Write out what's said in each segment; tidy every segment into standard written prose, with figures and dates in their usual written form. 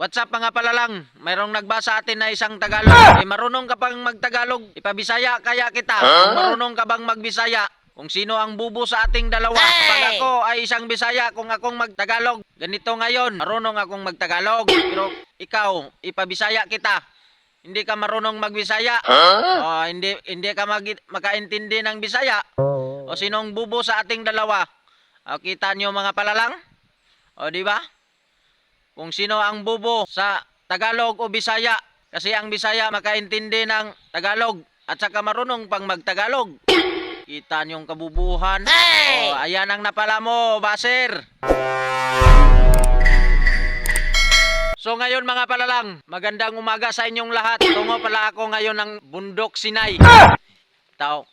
What's up mga palalang? Mayroong nagbasa atin na isang Tagalog. Marunong ka pang magtagalog? Ipabisaya kaya kita. Kung marunong ka bang magbisaya? Kung sino ang bubo sa ating dalawa? Pag ako ay isang Bisaya, kung akong magtagalog. Ganito ngayon, marunong akong magtagalog. Pero ikaw, ipabisaya kita. Hindi ka marunong magbisaya. O, hindi ka makaintindi ng Bisaya. O sinong bubo sa ating dalawa? O, kita nyo mga palalang? O, di ba? Kung sino ang bubo sa Tagalog o Bisaya. Kasi ang Bisaya makaintindi ng Tagalog at saka marunong pang magtagalog. Kita niyong kabubuhan. Oh, ayan ang napala mo, Baser. So ngayon mga palalang, magandang umaga sa inyong lahat. Tungo pala ako ngayon ng Bundok Sinay. Tao.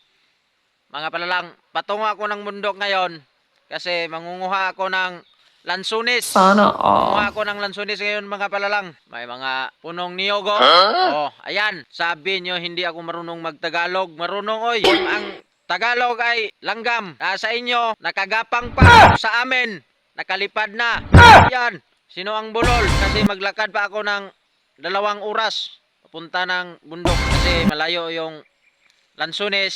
Mga palalang, patungo ako ng bundok ngayon kasi mangunguha ako ng lansunis. Sana all. Mangunguha ako ng lansunis ngayon mga palalang. May mga punong niyogo. Oh, ayan. Sabi nyo hindi ako marunong magtagalog. Marunong oy. Kung ang Tagalog ay langgam. Sa inyo, nakagapang pa. Sa amin, nakalipad na. Yan. Sino ang bulol? Kasi maglakad pa ako ng 2 oras. Papunta ng bundok kasi malayo yung lansunis.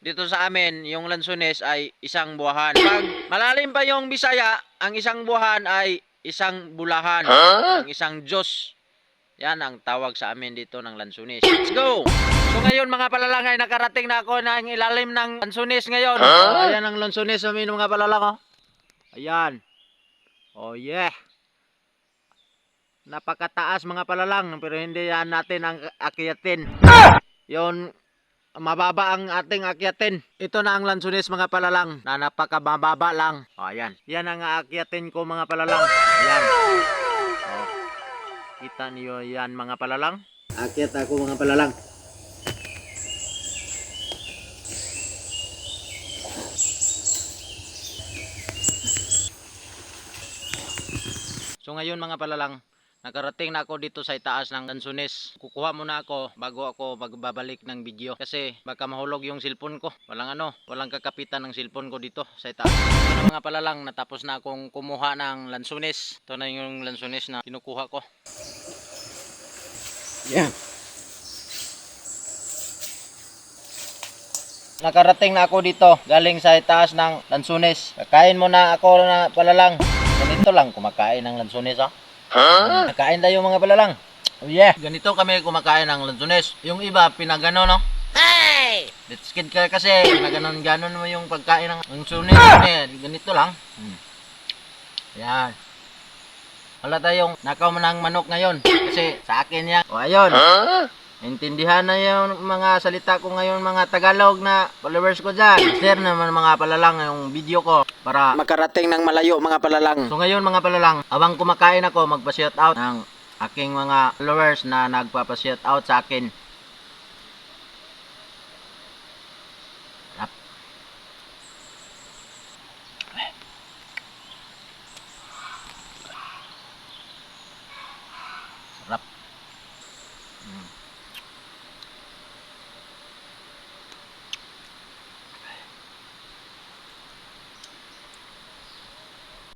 Dito sa amin, yung lansunis ay 1 buwahan. Pag malalim pa yung Bisaya, ang 1 buwahan ay 1 bulahan. Ang 1 Diyos. Yan ang tawag sa amin dito ng lansunis. Let's go! So ngayon mga palalang ay nakarating na ako ng ilalim ng lansunis ngayon. Ayan ang lansunis sa amin mga palalang. Ayan. Oh yeah. Napakataas mga palalang pero hindi yan natin ang akyatin. Yon, mababa ang ating akyatin. Ito na ang lansunis mga palalang na napakababa lang. O ayan. Yan ang aakyatin ko mga palalang. Ayan. O. Kita niyo yan mga palalang. Akyat ako mga palalang. So ngayon mga palalang, nakarating na ako dito sa itaas ng lansunis. Kukuha muna ako bago ako magbabalik ng video. Kasi baka mahulog yung cellphone ko. Walang kakapitan ng cellphone ko dito sa itaas. So mga palalang, natapos na akong kumuha ng lansunis. Ito na yung lansunis na kinukuha ko. Yan. Nakarating na ako dito galing sa itaas ng lansunis. Kakain muna ako na palalang. Ganito lang kumakain ng lansunis Nakain tayo mga palalang. Oh yeah. Ganito kami kumakain ng lansunis. Yung iba pinagano no? Hey! Let's kid ka kasi pinaganon-ganon mo yung pagkain ng lansunis. Ganito lang. Yan. Wala tayong nakaw ng manok ngayon kasi sa akin yan. O ayun. Intindihan na yung mga salita ko ngayon mga Tagalog na followers ko dyan. Share naman mga palalang yung video ko para makarating ng malayo mga palalang. So ngayon mga palalang, habang kumakain ako magpa-shout out ng aking mga followers na nagpapa-shout out sa akin. Sarap.